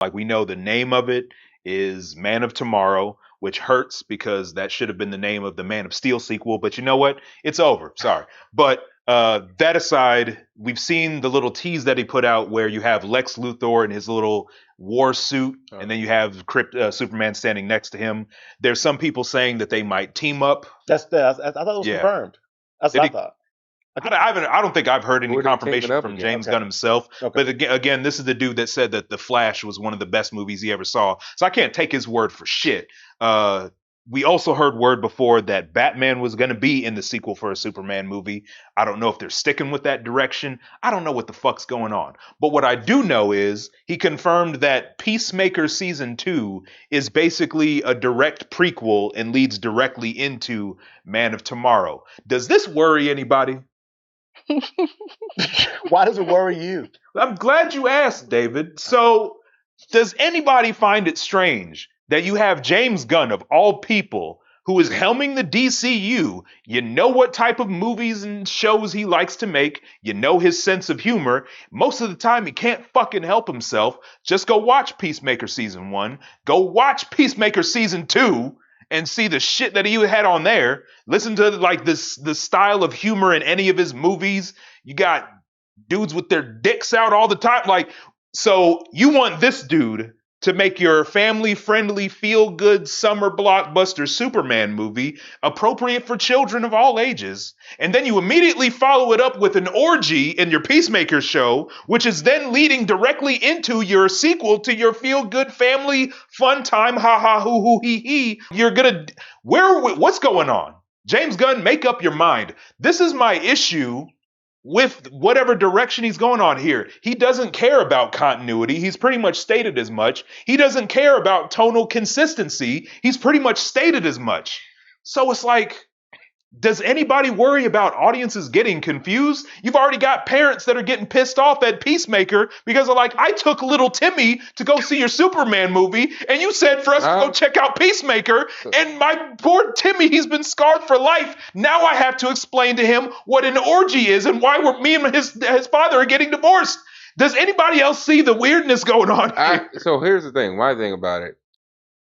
Like, we know the name of it is Man of Tomorrow, which hurts because that should have been the name of the Man of Steel sequel. But you know what? It's over. Sorry. But that aside, we've seen the little tease that he put out where you have Lex Luthor in his little war suit, and then you have Superman standing next to him. There's some people saying that they might team up. I thought it was Yeah. confirmed. That's Did what I he? thought. I think. I don't think I've heard Who any are they teaming confirmation up from against? James Okay. Gunn himself. Okay. But again, this is the dude that said that The Flash was one of the best movies he ever saw. So I can't take his word for shit. We also heard word before that Batman was going to be in the sequel for a Superman movie. I don't know if they're sticking with that direction. I don't know what the fuck's going on. But what I do know is he confirmed that Peacemaker Season 2 is basically a direct prequel and leads directly into Man of Tomorrow. Does this worry anybody? Why does it worry you? I'm glad you asked, David. So, does anybody find it strange that you have James Gunn, of all people, who is helming the DCU? You know what type of movies and shows he likes to make. You know his sense of humor. Most of the time, he can't fucking help himself. Just go watch Peacemaker Season 1. Go watch Peacemaker Season 2 and see the shit that he had on there. Listen to like this the style of humor in any of his movies. You got dudes with their dicks out all the time. Like, so you want this dude to make your family friendly, feel good summer blockbuster Superman movie appropriate for children of all ages. And then you immediately follow it up with an orgy in your Peacemaker show, which is then leading directly into your sequel to your feel good family fun time, ha ha hoo hoo hee hee. What's going on? James Gunn, make up your mind. This is my issue with whatever direction he's going on here. He doesn't care about continuity. He's pretty much stated as much. He doesn't care about tonal consistency. He's pretty much stated as much. So it's like, does anybody worry about audiences getting confused? You've already got parents that are getting pissed off at Peacemaker because they're like, I took little Timmy to go see your Superman movie, and you said for us to go check out Peacemaker, and my poor Timmy, he's been scarred for life. Now I have to explain to him what an orgy is and why me and his father are getting divorced. Does anybody else see the weirdness going on here? So here's the thing. My thing about it.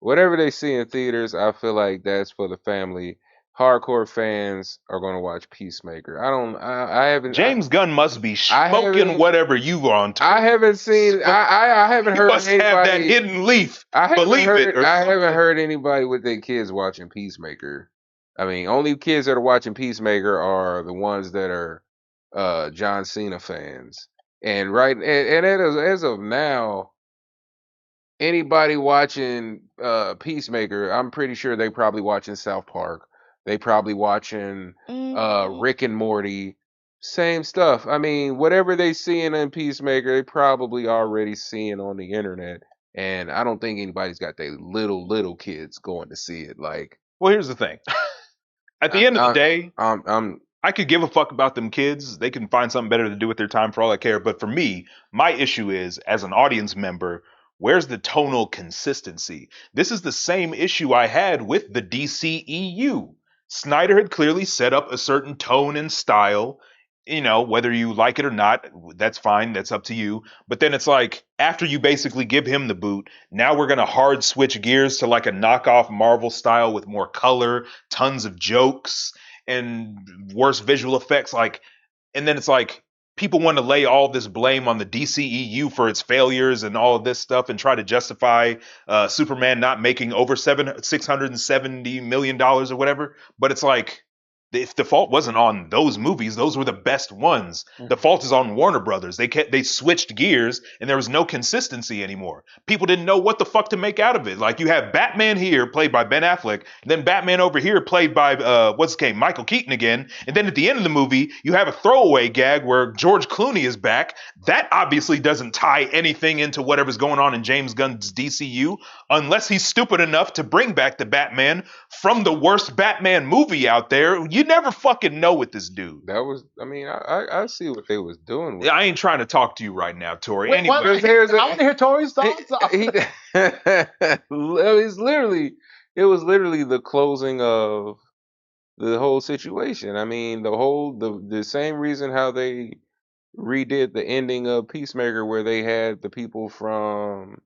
Whatever they see in theaters, I feel like that's for the family. Hardcore fans are going to watch Peacemaker. I haven't. James Gunn must be I smoking haven't- whatever you on. I haven't seen. I haven't He heard must have that anybody. hidden leaf. I haven't Believe heard. it. Or I haven't something. heard anybody with their kids watching Peacemaker. I mean, only kids that are watching Peacemaker are the ones that are John Cena fans. And as of now, anybody watching Peacemaker, I'm pretty sure they probably watching South Park. They probably watching Rick and Morty. Same stuff. I mean, whatever they seeing in Peacemaker, they probably already seeing on the internet. And I don't think anybody's got their little kids going to see it. Like, Well, here's the thing. At the end of the day, I'm I could give a fuck about them kids. They can find something better to do with their time for all I care. But for me, my issue is, as an audience member, where's the tonal consistency? This is the same issue I had with the DCEU. Snyder had clearly set up a certain tone and style. You know, whether you like it or not, that's fine. That's up to you. But then it's like, after you basically give him the boot, now we're going to hard switch gears to like a knockoff Marvel style with more color, tons of jokes, and worse visual effects. Like, and then it's like people want to lay all this blame on the DCEU for its failures and all of this stuff and try to justify Superman not making over $670 million or whatever. But it's like, if the fault wasn't on those movies, those were the best ones. The fault is on Warner Brothers. They switched gears and there was no consistency anymore. People didn't know what the fuck to make out of it. Like, you have Batman here played by Ben Affleck, and then Batman over here played by what's his name, Michael Keaton again. And then at the end of the movie, you have a throwaway gag where George Clooney is back. That obviously doesn't tie anything into whatever's going on in James Gunn's DCU, unless he's stupid enough to bring back the Batman from the worst Batman movie out there. You never fucking know with this dude. that was. I mean, I see what they was doing. With I ain't trying to talk to you right now, Tori. Wait, Anyway, what? There's a- I want to hear Tori's thoughts. it was literally the closing of the whole situation. I mean, the same reason how they redid the ending of Peacemaker, where they had the people from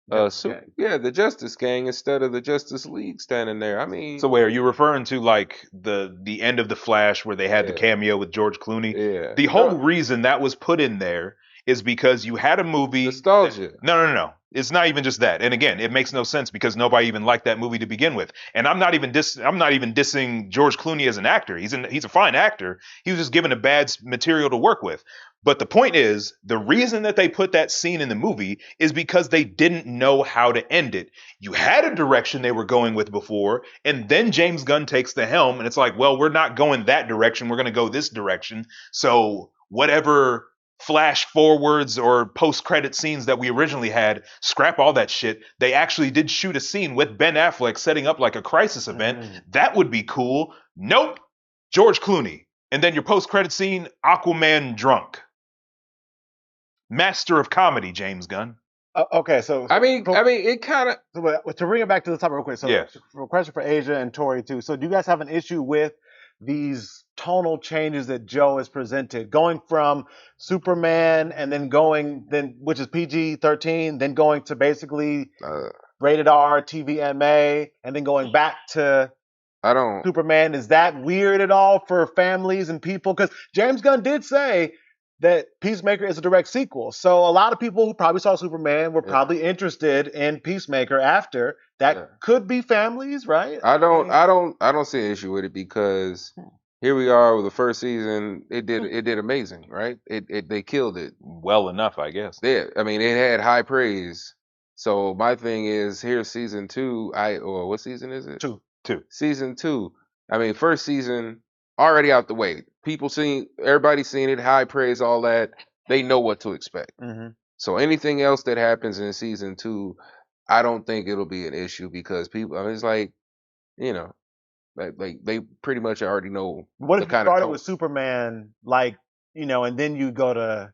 The Justice Gang instead of the Justice League standing there. I mean, So, wait, are you referring to like the end of the Flash where they had the Yeah. cameo with George Clooney? yeah, The whole reason that was put in there is because you had a movie. nostalgia. No. It's not even just that. And again, it makes no sense because nobody even liked that movie to begin with. And I'm not even dissing George Clooney as an actor. He's a fine actor. He was just given a bad material to work with. But the point is, the reason that they put that scene in the movie is because they didn't know how to end it. You had a direction they were going with before, and then James Gunn takes the helm, and it's like, well, we're not going that direction. We're going to go this direction. So whatever flash forwards or post-credit scenes that we originally had, scrap all that shit. They actually did shoot a scene with Ben Affleck setting up like a crisis event. That would be cool. Nope. George Clooney. And then your post-credit scene, Aquaman drunk. Master of comedy, James Gunn. Okay, so I mean, it kind of. to bring it back to the topic real quick. So, Yeah. a question for Asia and Tori too. So, do you guys have an issue with these tonal changes that Joe has presented, going from Superman and then which is PG-13, then going to basically rated R, TVMA, and then going back to I don't. Superman? Is that weird at all for families and people? Because James Gunn did say that Peacemaker is a direct sequel. So a lot of people who probably saw Superman were probably interested in Peacemaker after. That could be families, right? I don't see an issue with it because here we are with the first season. It did amazing, right? They killed it well enough, I guess. Yeah, I mean it had high praise. So my thing is, here's season 2. What season is it? Two. Season 2. I mean, first season already out the way. Everybody's seen it, high praise, all that. They know what to expect. Mm-hmm. So anything else that happens in season 2, I don't think it'll be an issue because people. I mean, it's like, like they pretty much already know. What if you started with Superman, and then you go to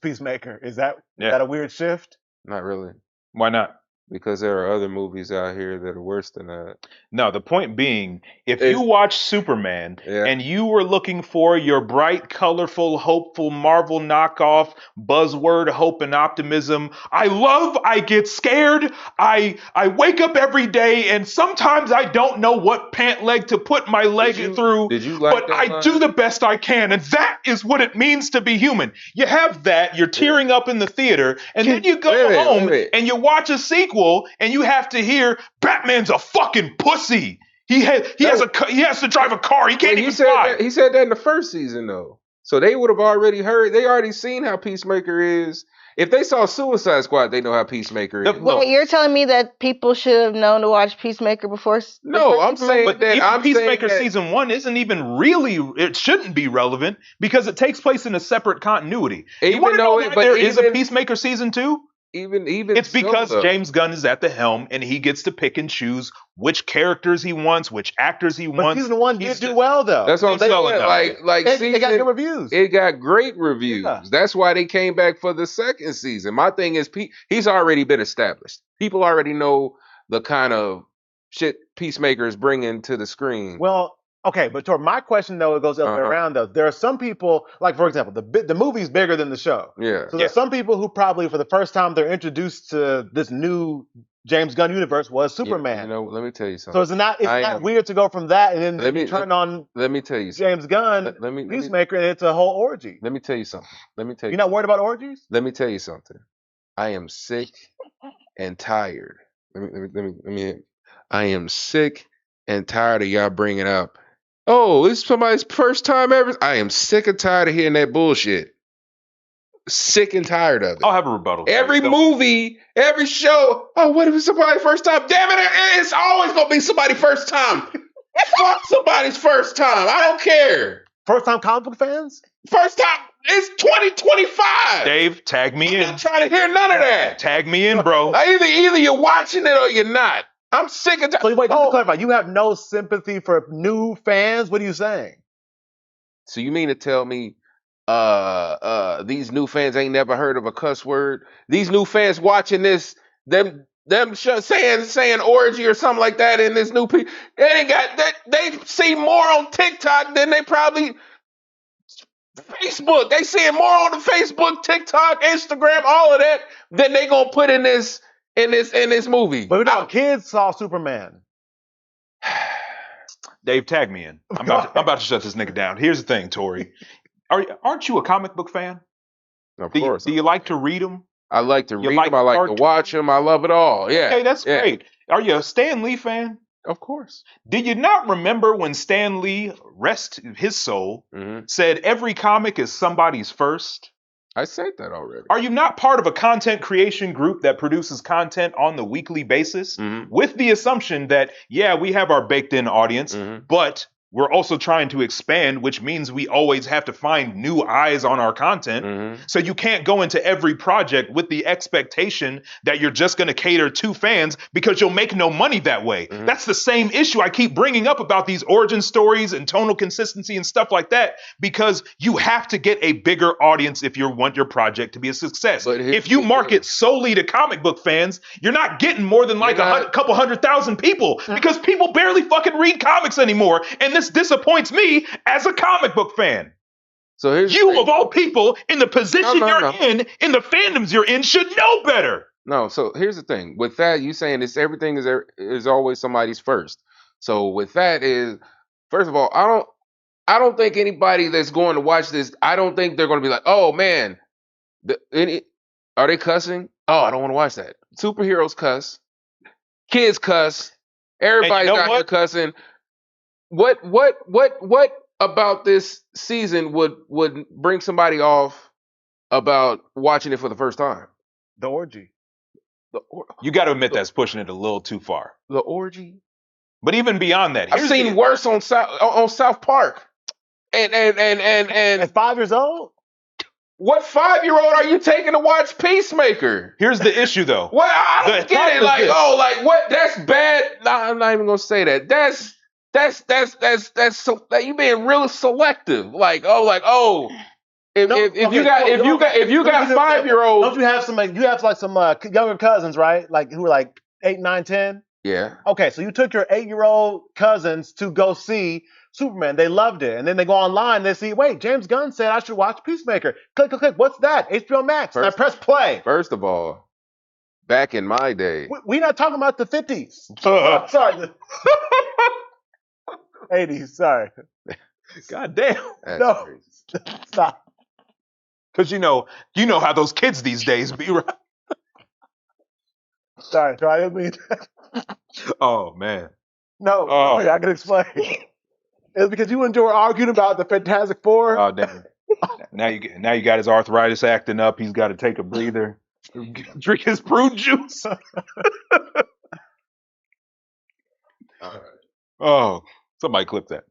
Peacemaker? Is that a weird shift? Not really. Why not? Because there are other movies out here that are worse than that. No, the point being, if you watch Superman and you were looking for your bright, colorful, hopeful Marvel knockoff, buzzword, hope and optimism, I get scared, I wake up every day and sometimes I don't know what pant leg to put my leg through, but I do the best I can, and that is what it means to be human. You have that, you're tearing up in the theater, and then you go home and you watch a sequel and you have to hear Batman's a fucking pussy. He has to drive a car. He can't even fly. He said that in the first season though. So they would have already seen how Peacemaker is. If they saw Suicide Squad, they know how Peacemaker is. Wait, you're telling me that people should have known to watch Peacemaker before? No, I'm saying that Peacemaker season 1 isn't even really. It shouldn't be relevant because it takes place in a separate continuity. Even though there is a Peacemaker season 2. Even it's because James Gunn is at the helm and he gets to pick and choose which characters he wants, which actors he wants. But season 1 did do well though. That's what I'm saying. It got good reviews. It got great reviews. Yeah. That's why they came back for the second season. My thing is, he's already been established. People already know the kind of shit Peacemaker is bringing to the screen. Well, okay, but Tor, my question though, it goes the other way around though. There are some people, like for example, the movie's bigger than the show. Yeah. So there's some people who probably for the first time they're introduced to this new James Gunn universe was Superman. Let me tell you something. So it's not weird to go from that and then turn on. Let me tell you James Gunn, Peacemaker, and it's a whole orgy. Let me tell you something. You're not worried about orgies? Let me tell you something. I am sick and tired. I am sick and tired of y'all bringing up. Oh, it's somebody's first time ever. I am sick and tired of hearing that bullshit. Sick and tired of it. I'll have a rebuttal. Every movie, every show. Oh, what if it's somebody's first time? Damn it, it's always going to be somebody's first time. Fuck somebody's first time. I don't care. First time comic book fans? First time. It's 2025. Dave, tag me in. I'm not trying to hear none of that. Tag me in, bro. Either you're watching it or you're not. I'm sick of. So wait, just to clarify, you have no sympathy for new fans? What are you saying? So you mean to tell me, these new fans ain't never heard of a cuss word? These new fans watching this, them saying orgy or something like that in this new people, they see more on TikTok than they probably Facebook. They seeing more on the Facebook, TikTok, Instagram, all of that than they gonna put in this in this movie. But kids saw Superman. Dave, tag me in. I'm about to shut this nigga down. Here's the thing, Tori. Aren't you a comic book fan? Of course. Do you like to read them? I like to read them. I like to watch them. I love it all. Yeah. Okay, that's great. Are you a Stan Lee fan? Of course. Did you not remember when Stan Lee, rest his soul, said every comic is somebody's first? I said that already. Are you not part of a content creation group that produces content on the weekly basis with the assumption that, yeah, we have our baked in audience, but we're also trying to expand, which means we always have to find new eyes on our content. So you can't go into every project with the expectation that you're just going to cater to fans because you'll make no money that way. That's the same issue I keep bringing up about these origin stories and tonal consistency and stuff like that, because you have to get a bigger audience if you want your project to be a success. But if you market solely to comic book fans, you're not getting more than like a couple 100,000 people because people barely fucking read comics anymore. And this disappoints me as a comic book fan. So here's you of all people in the position you're in the fandoms you're in, should know better. No, so here's the thing. With that, you saying this everything is always somebody's first. So with that is, first of all, I don't think anybody that's going to watch this, I don't think they're going to be like, oh man, are they cussing? Oh, I don't want to watch that. Superheroes cuss, kids cuss, everybody's out here cussing. What about this season would bring somebody off about watching it for the first time? The orgy. You got to admit that's pushing it a little too far. The orgy. But even beyond that, I've seen worse on South Park. And at 5 years old. What 5-year-old are you taking to watch Peacemaker? Here's the issue, though. Well, I don't get it. Like, what? That's bad. Nah, I'm not even gonna say that. That's you being really selective. If you got 5-year-olds, don't you have some younger cousins, right? Like who are like 8, 9, 10? Yeah. Okay, so you took your 8-year-old cousins to go see Superman. They loved it, and then they go online. And they see, wait, James Gunn said I should watch Peacemaker. Click. What's that? HBO Max. I press play. First of all, back in my day, we're not talking about the 50s. Sorry. 80s, sorry. God damn. No. Crazy. Stop. Because you know how those kids these days be, right? Sorry, I didn't mean that. Oh, man. No, I can explain. It's because you and Joe were arguing about the Fantastic Four. Oh, damn. Now you got his arthritis acting up. He's got to take a breather. Drink his prune juice. All right. Oh, somebody clip that.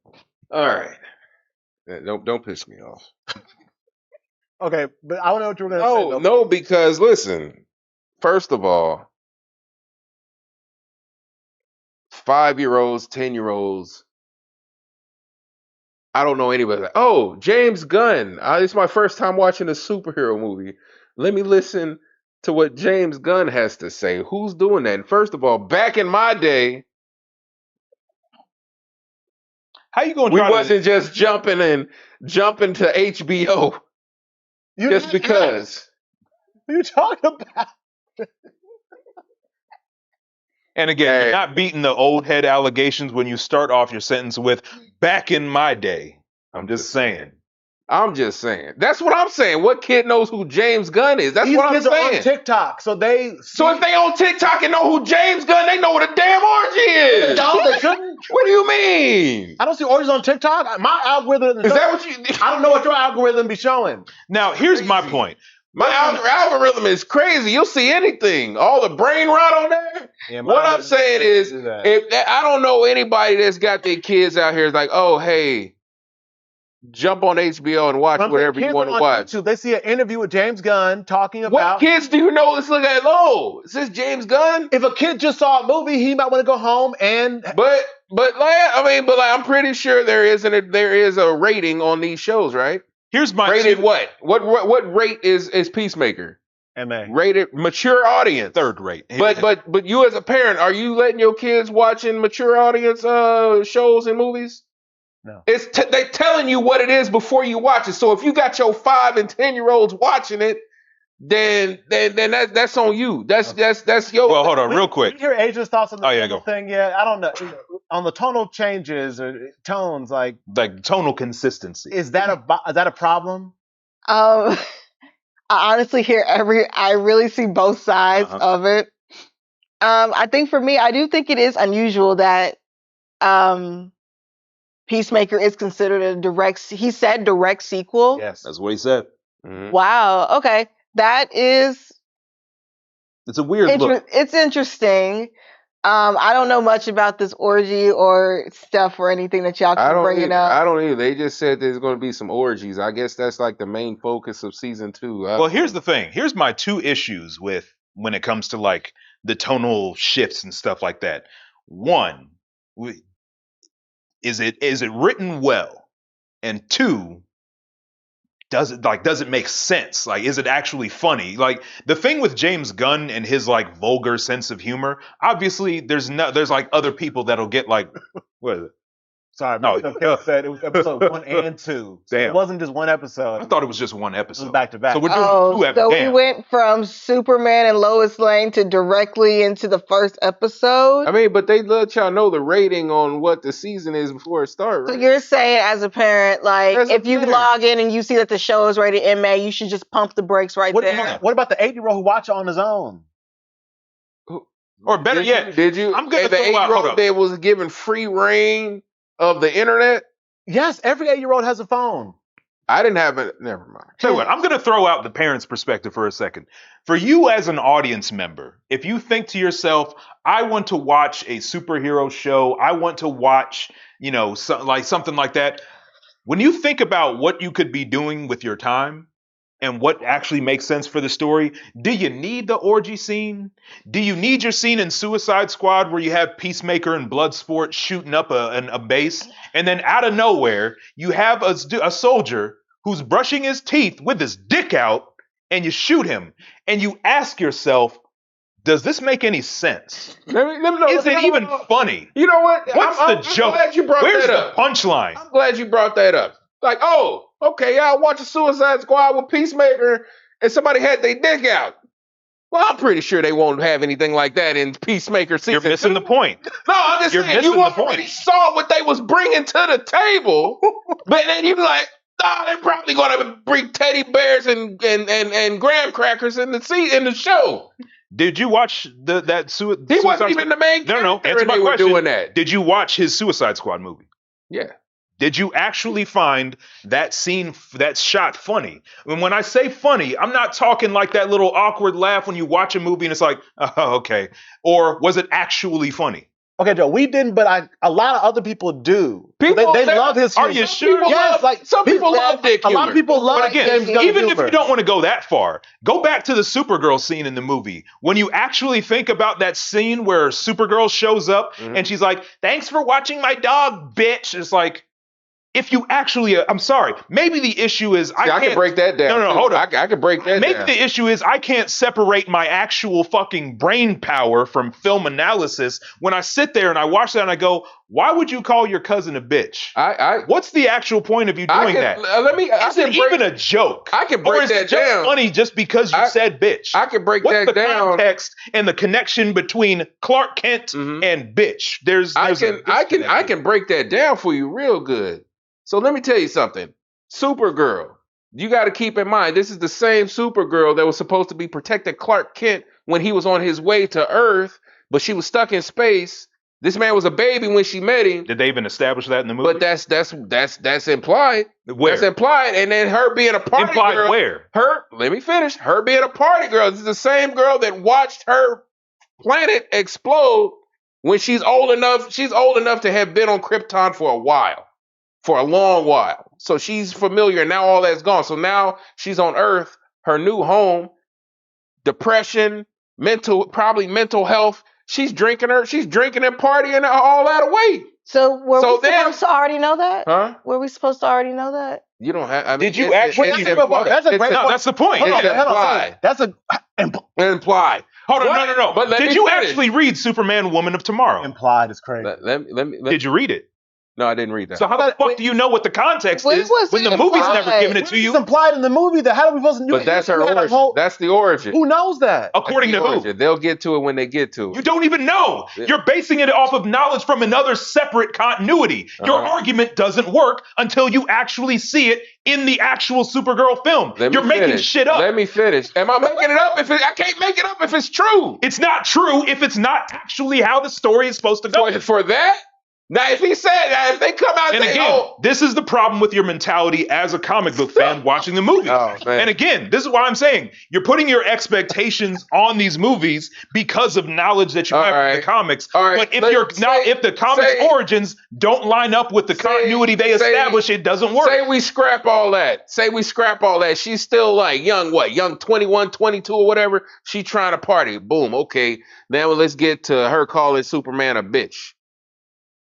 All right. Don't piss me off. Okay, but I don't know what you were going to say. No, because listen, first of all, 5-year-olds, 10-year-olds, I don't know anybody. Like, oh, James Gunn. It's my first time watching a superhero movie. Let me listen to what James Gunn has to say. Who's doing that? And first of all, back in my day, how you going? We wasn't just jumping to HBO just because. What are you talking about? And again, you're not beating the old head allegations when you start off your sentence with "back in my day." I'm just saying. That's what I'm saying. What kid knows who James Gunn is? That's what I'm saying. These kids are on TikTok, so if they on TikTok and know who James Gunn, they know what a damn orgy is. No, they shouldn't. What do you mean? I don't see orgies on TikTok. My algorithm is that what you? I don't know what your algorithm be showing. Now, here's my point. My algorithm is crazy. You'll see anything. All the brain rot on there. Yeah, what I'm saying is, I don't know anybody that's got their kids out here like, oh, hey, jump on HBO and watch whatever you want to watch. YouTube, they see an interview with James Gunn talking about. What kids do you know that's looking at? Oh, is this James Gunn? If a kid just saw a movie, he might want to go home and. But I'm pretty sure there is a rating on these shows, right? Here's my rated what? What rate is Peacemaker? MA. Rated mature audience. 3rd rate. But you as a parent, are you letting your kids watching mature audience shows and movies? No. They telling you what it is before you watch it. So if you got your 5 and 10-year-olds watching it, then that's on you. That's your. Well, hold on, real quick. Did you hear Asia's thoughts on the Yeah, tonal go. thing yet? I don't know. On the tonal changes or tones, like tonal consistency. is that a problem? I honestly I really see both sides of it. I think for me, I do think it is unusual that Peacemaker is considered a direct sequel. Yes, that's what he said. Mhm. Wow. Okay, it's a weird look. It's interesting. I don't know much about this orgy or stuff or anything that y'all keep bringing up. I don't either. They just said there's going to be some orgies. I guess that's like the main focus of season 2. Well, here's the thing. Here's my 2 issues with when it comes to like the tonal shifts and stuff like that. One, is it written well? And 2, does it make sense? Like, is it actually funny? Like, the thing with James Gunn and his like vulgar sense of humor, obviously there's like other people that'll get like, what is it? Sorry, No, said it was episode 1 and 2. So Damn. it wasn't just one episode. I thought it was just one episode. back to back. So we're doing 2 episodes. So we went from Superman and Lois Lane to directly into the first episode. I mean, but they let y'all know the rating on what the season is before it starts. So Right? you're saying, as a parent, like if you log in and you see that the show is rated MA, you should just pump the brakes there. What about the 8-year-old who watched it on his own? Or better yet, did you? I'm gonna the throw out. Hold 8-year-old up. that was given free reign of the internet. Yes, every 8-year-old has a phone. I didn't have it. Never mind. Tell you what, I'm going to throw out the parents' perspective for a second. For you as an audience member, if you think to yourself, I want to watch a superhero show, I want to watch, something like that. When you think about what you could be doing with your time and what actually makes sense for the story, do you need the orgy scene? Do you need your scene in Suicide Squad where you have Peacemaker and Bloodsport shooting up a base, and then out of nowhere you have a soldier who's brushing his teeth with his dick out, and you shoot him, and you ask yourself, does this make any sense? Let me know. Is it even funny? You know what? What's the joke? I'm glad you brought Where's that up. the punchline? I'm glad you brought that up. Like, oh, okay, I'll watch a Suicide Squad with Peacemaker and somebody had their dick out. Well, I'm pretty sure they won't have anything like that in Peacemaker season. You're missing the point. No, I'm just saying, you already saw what they was bringing to the table, but then you be like, nah, they're probably going to bring teddy bears and graham crackers in the show. Did you watch that Suicide Squad? He wasn't even the main character. No, answer my they question. Were doing that. Did you watch his Suicide Squad movie? Yeah. Did you actually find that scene, that shot funny? And when I say funny, I'm not talking like that little awkward laugh when you watch a movie and it's like, oh, okay. Or was it actually funny? Okay, Joe, we didn't, but a lot of other people do. People, they love his humor. Are you sure? Yes, some people love dick humor. A lot of people love But again, James Gunn even humor. if you don't want to go that far, go back to the Supergirl scene in the movie. When you actually think about that scene where Supergirl shows up and she's like, thanks for watching my dog, bitch. It's like, if you actually, I'm sorry, maybe the issue is I can break that down. No, hold on. I can break that maybe down. The issue is I can't separate my actual fucking brain power from film analysis when I sit there and I watch that and I go, why would you call your cousin a bitch? What's the actual point of you doing that? Is it even a joke? I can break or is that it just down. funny just because you said bitch? I can break What's that the down. context and the connection between Clark Kent and bitch? I can break that down for you real good. So let me tell you something. Supergirl. You got to keep in mind, this is the same Supergirl that was supposed to be protecting Clark Kent when he was on his way to Earth, but she was stuck in space. This man was a baby when she met him. Did they even establish that in the movie? But that's implied. Where? That's implied. And then her being a party implied girl. Where? Let me finish. Her being a party girl. This is the same girl that watched her planet explode when she's old enough. She's old enough to have been on Krypton for a while. For a long while. So she's familiar, and now all that's gone. So now she's on Earth, her new home, depression, probably mental health. She's drinking and partying all that away. So were we supposed to already know that? Huh? Were we supposed to already know that? You don't have. Did you actually? That's a great point. That's the point. Hold on. That's implied. Hold on, no. But did you actually read Superman, Woman of Tomorrow? Implied is crazy. Let me. Did you read it? No, I didn't read that. So how the fuck do you know what the context When is was when it the movie's implied? never given it to It's you? implied in the movie that how do we supposed to? But that's her you had a origin. whole- That's the origin. Who knows that? According to That's the who? origin. They'll get to it when they get to it. You don't even know. Yeah. You're basing it off of knowledge from another separate continuity. Your argument doesn't work until you actually see it in the actual Supergirl film. You're making shit up. Let me finish. Am I making it up? I can't make it up if it's true. It's not true if it's not actually how the story is supposed to go. For that? Now, if he said that, if they come out and And say, again, this is the problem with your mentality as a comic book fan watching the movie. Oh, man. And again, this is why I'm saying you're putting your expectations on these movies because of knowledge that you have in the comics. All right. But if the comics origins don't line up with the continuity they establish, it doesn't work. Say we scrap all that. She's still like young 21, 22 or whatever. She trying to party. Boom. Okay. Now let's get to her calling Superman a bitch.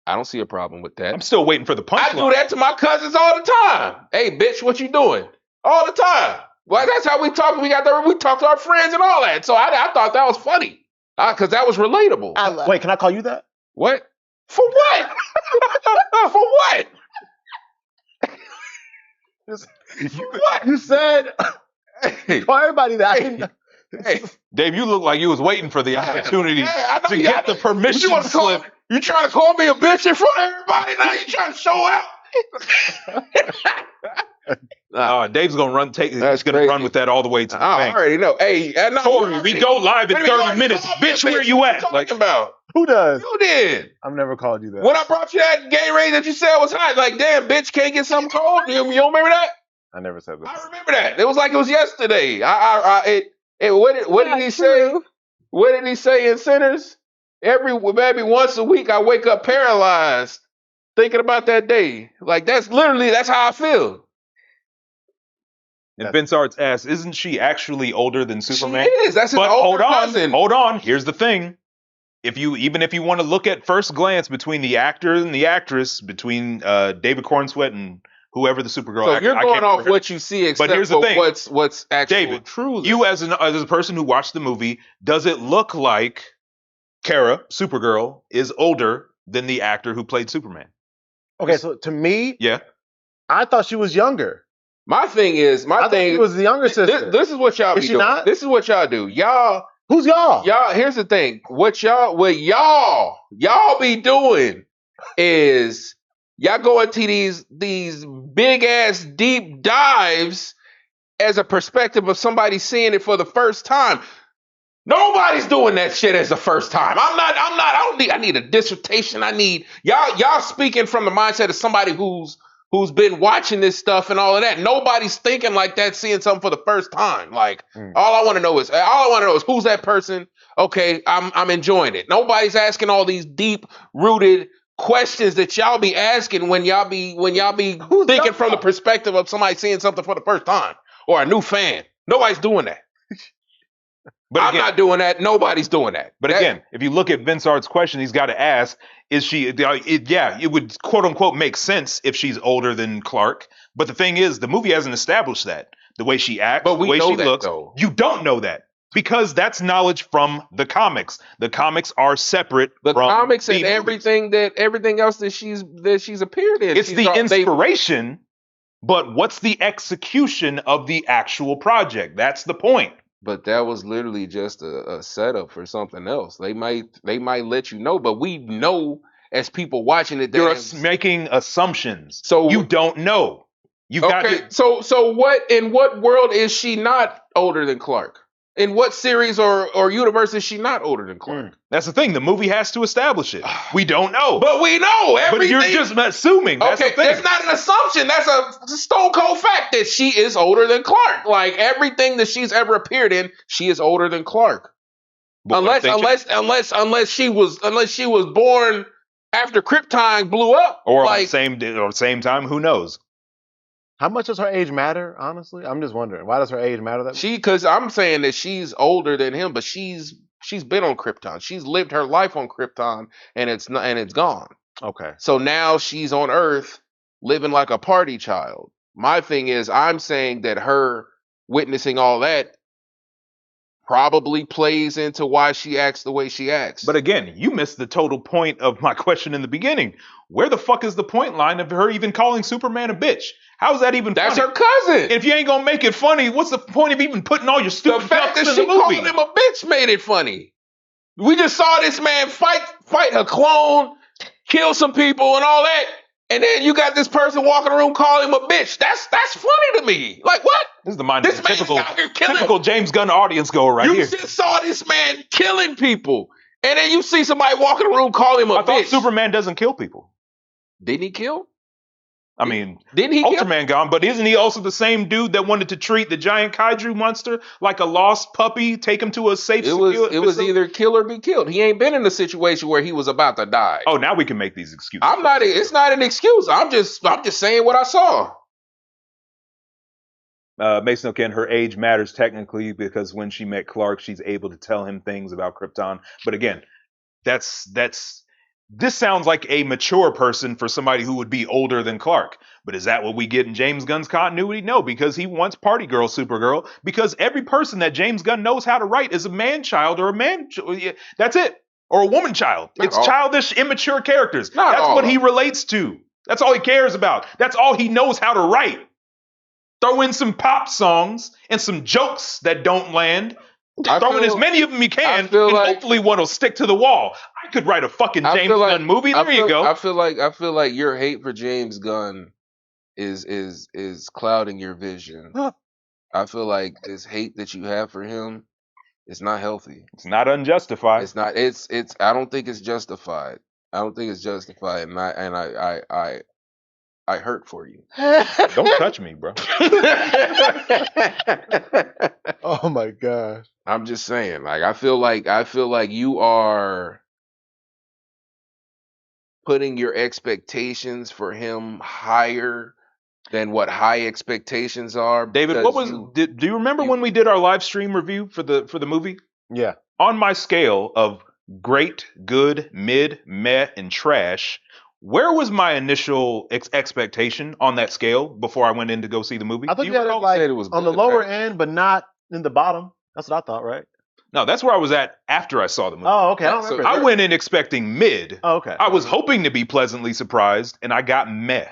I don't see a problem with that. I'm still waiting for the punchline. I do that to my cousins all the time. Hey, bitch, what you doing? All the time. Well, that's how we talk. We talk to our friends and all that. So I thought that was funny because that was relatable. Wait, can I call you that? What? For what? For what? What? You said call everybody that. Hey, Dave, you look like you was waiting for the opportunity to you get the permission slip. You trying to call me a bitch in front of everybody? Now you trying to show out? Dave's gonna run. He's gonna run with that all the way to the bank. I already know. Hey, Corey, we go live in 30 minutes. Bitch, where you at? Like about Who does? you did. I've never called you that. When I brought you that Gatorade that you said was hot, like damn, bitch, can't get something cold. You don't remember that? I never said that. I remember that. It was like it was yesterday. What did he say? What did he say in Sinners? Maybe once a week I wake up paralyzed thinking about that day. Like that's how I feel. And Vince Arts asks, isn't she actually older than Superman? She is. That's his older cousin. Hold on. Here's the thing. Even if you want to look at first glance between the actor and the actress, between David Cornsweet and whoever the Supergirl so actor, you're going off what you see, except but here's the thing. what's actually David, true. You as a person who watched the movie, does it look like Kara, Supergirl, is older than the actor who played Superman? Okay, so to me, yeah, I thought she was younger. My thing is, I thought she was the younger sister. This is what y'all be doing. Not? This is what y'all do. Y'all. Who's y'all? Y'all, here's the thing. What y'all be doing is y'all go into these big ass deep dives as a perspective of somebody seeing it for the first time. Nobody's doing that shit as the first time. I need a dissertation. I need y'all speaking from the mindset of somebody who's been watching this stuff and all of that. Nobody's thinking like that, seeing something for the first time. Like all I want to know is who's that person? Okay, I'm enjoying it. Nobody's asking all these deep rooted questions that y'all be asking when y'all be thinking from the perspective of somebody seeing something for the first time or a new fan. Nobody's doing that. But I'm not doing that. Nobody's doing that. But again, if you look at Vince Art's question, he's got to ask, is she, it would quote unquote make sense if she's older than Clark. But the thing is, the movie hasn't established that. The way she acts, the way she looks. Though. You don't know that because that's knowledge from the comics. The comics are separate from comics the and movies. everything else that she's appeared in. It's the inspiration, but what's the execution of the actual project? That's the point. But that was literally just a setup for something else. They might let you know, but we know as people watching it. You're making assumptions, so you don't know. So what? In what world is she not older than Clark? In what series or universe is she not older than Clark? That's the thing. The movie has to establish it. We don't know. But we know everything. But you're just assuming. That's the thing. That's not an assumption. That's a stone cold fact that she is older than Clark. Like everything that she's ever appeared in, she is older than Clark. Unless she was born after Krypton blew up. Or like, same time, who knows? How much does her age matter? Honestly, I'm just wondering. Why does her age matter that much? Because I'm saying that she's older than him, but she's been on Krypton. She's lived her life on Krypton, and it's gone. Okay. So now she's on Earth, living like a party child. My thing is, I'm saying that her witnessing all that probably plays into why she acts the way she acts. But again, you missed the total point of my question in the beginning. Where the fuck is the point line of her even calling Superman a bitch? How's that even That's funny? her cousin. If you ain't gonna make it funny, what's the point of even putting all your The stupid fact ducks that in the she called movie? him a bitch made it funny. We just saw this man fight a clone, kill some people and all that. And then you got this person walking around calling him a bitch. That's funny to me. Like, what? This is the mind This of the man's out here killing. typical James Gunn audience goer right You here. just saw this man killing people. And then you see somebody walking around calling him a I thought bitch. Superman doesn't kill people. Didn't he kill? I mean, Didn't he kill? Ultraman gone, but isn't he also the same dude that wanted to treat the giant kaiju monster like a lost puppy, take him to a safe It was either kill or be killed. He ain't been in a situation where he was about to die. Oh, now we can make these excuses. It's not an excuse. I'm just saying what I saw. Mason O'Ken, her age matters technically because when she met Clark, she's able to tell him things about Krypton. But again, this sounds like a mature person for somebody who would be older than Clark. But is that what we get in James Gunn's continuity? No, because he wants Party Girl, Supergirl. Because every person that James Gunn knows how to write is a man child or a man. That's it. Or a woman child. It's childish, immature characters. That's what he relates to. That's all he cares about. That's all he knows how to write. Throw in some pop songs and some jokes that don't land. Throw in as many of them you can, and hopefully one will stick to the wall. I could write a fucking James Gunn movie. There you go. I feel like your hate for James Gunn is clouding your vision. Huh. I feel like this hate that you have for him is not healthy. It's not unjustified. It's not. It's. I don't think it's justified. I don't think it's justified, and I hurt for you. Don't touch me, bro. Oh my gosh. I'm just saying, like I feel like you are putting your expectations for him higher than what high expectations are. David, do you remember when we did our live stream review for the movie? Yeah. On my scale of great, good, mid, meh, and trash, where was my initial expectation on that scale before I went in to go see the movie? I thought you had it like on the lower end, but not in the bottom. That's what I thought, right? No, that's where I was at after I saw the movie. Oh, okay. I went in expecting mid. Oh, okay. I was hoping to be pleasantly surprised, and I got meh.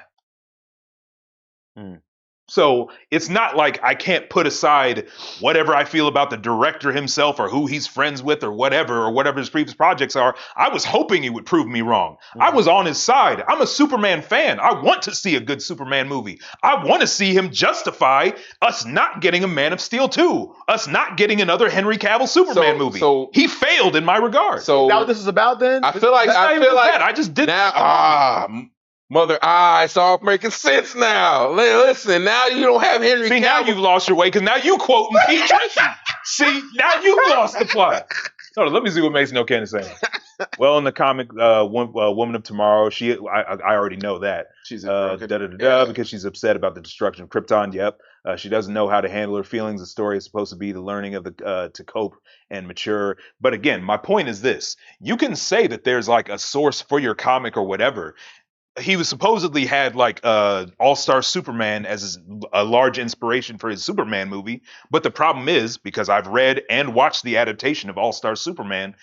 So it's not like I can't put aside whatever I feel about the director himself or who he's friends with or whatever his previous projects are. I was hoping he would prove me wrong. I was on his side. I'm a Superman fan. I want to see a good Superman movie. I want to see him justify us not getting a Man of Steel 2, us not getting another Henry Cavill Superman movie. So he failed in my regard. So is that what this is about then? I feel like I just did now. It's all making sense now. Listen, now you don't have Henry Cavill. Now you've lost your way because now you quoting Pete Tracy. See, now you've lost the plot. Hold on, let me see what Mason O'Ken is saying. Well, in the comic Woman of Tomorrow, I already know that. She's because she's upset about the destruction of Krypton. Yep. She doesn't know how to handle her feelings. The story is supposed to be the learning of to cope and mature. But again, my point is this. You can say that there's like a source for your comic or whatever. He was supposedly had like All-Star Superman as a large inspiration for his Superman movie. But the problem is, because I've read and watched the adaptation of All-Star Superman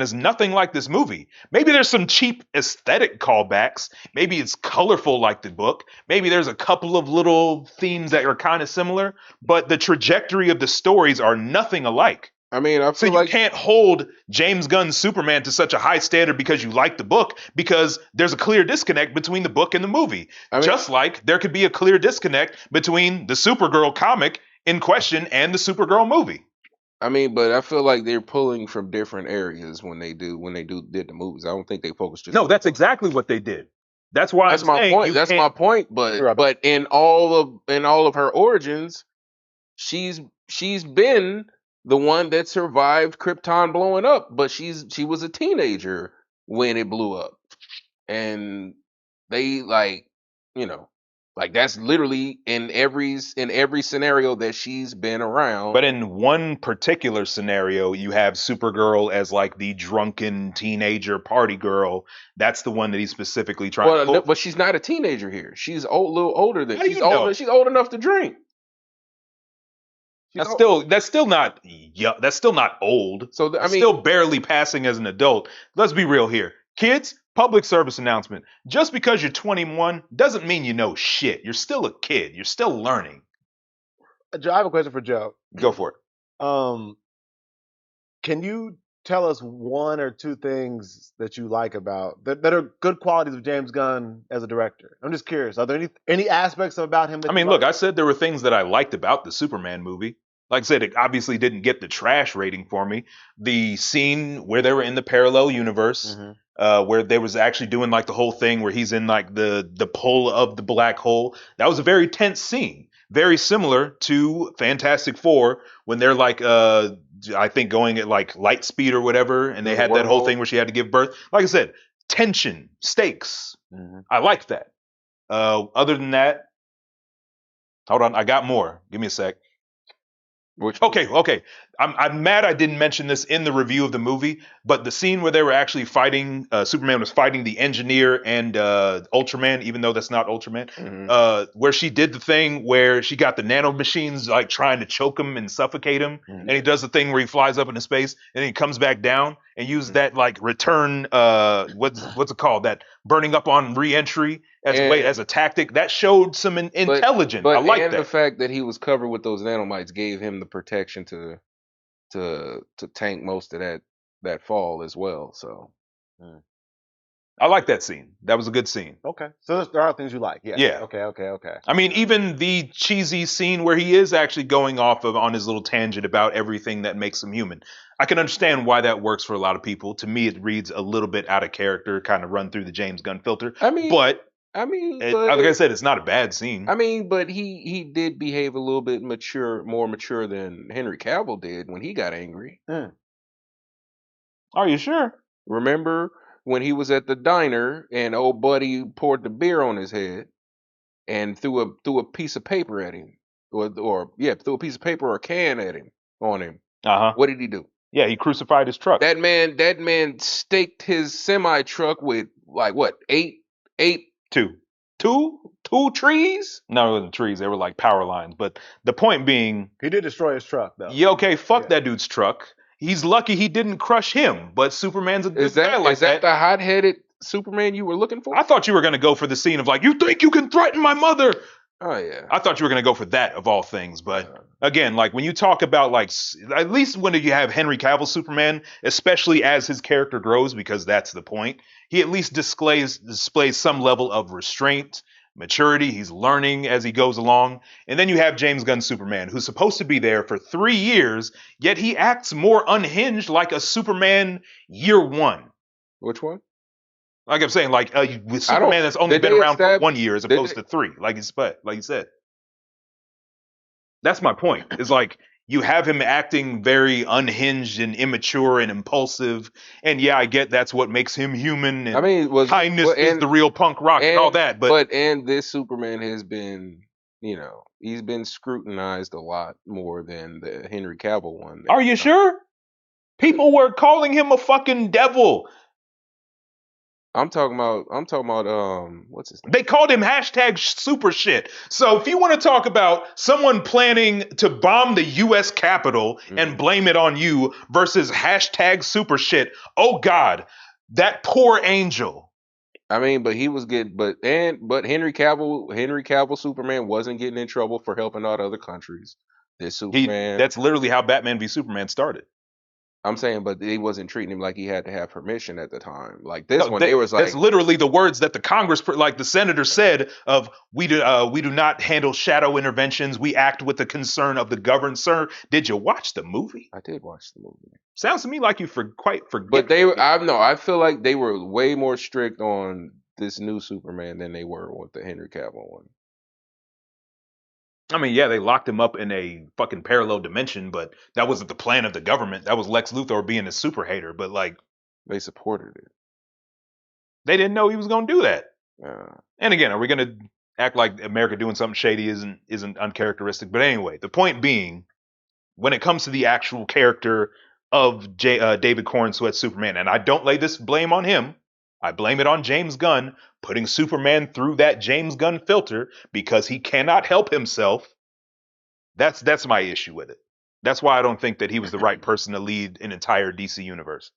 is nothing like this movie. Maybe there's some cheap aesthetic callbacks. Maybe it's colorful like the book. Maybe there's a couple of little themes that are kind of similar. But the trajectory of the stories are nothing alike. I mean, I feel you can't hold James Gunn's Superman to such a high standard because you like the book, because there's a clear disconnect between the book and the movie. Just like there could be a clear disconnect between the Supergirl comic in question and the Supergirl movie. I mean, but I feel like they're pulling from different areas when they did the movies. I don't think they focus just. No, that's exactly what they did. That's why that's my point. That's my point. But in all of her origins, she's been the one that survived Krypton blowing up, but she was a teenager when it blew up, and they that's literally in every scenario that she's been around. But in one particular scenario, you have Supergirl as like the drunken teenager party girl. That's the one that he's specifically trying to. But she's not a teenager here. She's a little older than she's old enough to drink. That's still not young. That's still not old. So That's still barely passing as an adult. Let's be real here, kids. Public service announcement: just because you're 21 doesn't mean you know shit. You're still a kid. You're still learning. Joe, I have a question for Joe. Go for it. Can you tell us one or two things that you like about that are good qualities of James Gunn as a director? I'm just curious. Are there any aspects about him that I mean, look, I said there were things that I liked about the Superman movie. Like I said, it obviously didn't get the trash rating for me. The scene where they were in the parallel universe, where they was actually doing like the whole thing where he's in like the pull of the black hole. That was a very tense scene. Very similar to Fantastic Four when they're like, I think going at like light speed or whatever, and they had that whole thing where she had to give birth. Like I said, tension, stakes. I liked that. Other than that, hold on, I got more. Give me a sec. Okay. I'm mad I didn't mention this in the review of the movie, but the scene where they were actually fighting, Superman was fighting the Engineer and Ultraman, even though that's not Ultraman, where she did the thing where she got the nanomachines like trying to choke him and suffocate him, and he does the thing where he flies up into space and then he comes back down and uses that like return, what's it called? That burning up on re-entry as a tactic. That showed some intelligence. But I like and that. The fact that he was covered with those nanomites gave him the protection to tank most of that fall as well. So I like that scene. That was a good scene. Okay. So there are things you like. Yeah. Okay. I mean, even the cheesy scene where he is actually going off on his little tangent about everything that makes him human. I can understand why that works for a lot of people. To me, it reads a little bit out of character, kind of run through the James Gunn filter. But like I said, it's not a bad scene. I mean, but he did behave a little bit more mature than Henry Cavill did when he got angry. Are you sure? Remember when he was at the diner and old buddy poured the beer on his head and threw a piece of paper at him, threw a piece of paper or a can at him on him. What did he do? Yeah, he crucified his truck. That man staked his semi truck with like what, two trees? No, it wasn't trees. They were like power lines. But the point being, he did destroy his truck, though. Yeah, okay, fuck that dude's truck. He's lucky he didn't crush him. But Superman's a good guy like that. Is that the hot-headed Superman you were looking for? I thought you were going to go for the scene of like, you think you can threaten my mother? Oh yeah. I thought you were going to go for that of all things. But again, like when you talk about like, at least when you have Henry Cavill Superman, especially as his character grows, because that's the point, he at least displays some level of restraint, maturity. He's learning as he goes along. And then you have James Gunn Superman, who's supposed to be there for 3 years, yet he acts more unhinged like a Superman year one. Which one? Like I'm saying, like with Superman that's only been around for 1 year as opposed to 3, like you said. That's my point. It's like you have him acting very unhinged and immature and impulsive. And yeah, I get that's what makes him human. And kindness is the real punk rock and all that. But this Superman has been, he's been scrutinized a lot more than the Henry Cavill one. Are you sure? People were calling him a fucking devil. I'm talking about what's his name? They called him #super shit. So if you want to talk about someone planning to bomb the US Capitol and blame it on you versus #super shit, oh God, that poor angel. I mean, but he was getting, but Henry Cavill Superman wasn't getting in trouble for helping out other countries. This Superman, that's literally how Batman v Superman started. I'm saying, but he wasn't treating him like he had to have permission at the time. Like this one, it was like that's literally the words that the Congress, like the senator said, of we do not handle shadow interventions. We act with the concern of the governed. Sir, did you watch the movie? I did watch the movie. Sounds to me like you quite forget. But I feel like they were way more strict on this new Superman than they were with the Henry Cavill one. I mean, yeah, they locked him up in a fucking parallel dimension, but that wasn't the plan of the government. That was Lex Luthor being a super hater, but like they supported it. They didn't know he was going to do that. And again, are we going to act like America doing something shady isn't uncharacteristic? But anyway, the point being, when it comes to the actual character of David Cornsweet's Superman, and I don't lay this blame on him, I blame it on James Gunn putting Superman through that James Gunn filter because he cannot help himself. That's my issue with it. That's why I don't think that he was the right person to lead an entire DC universe.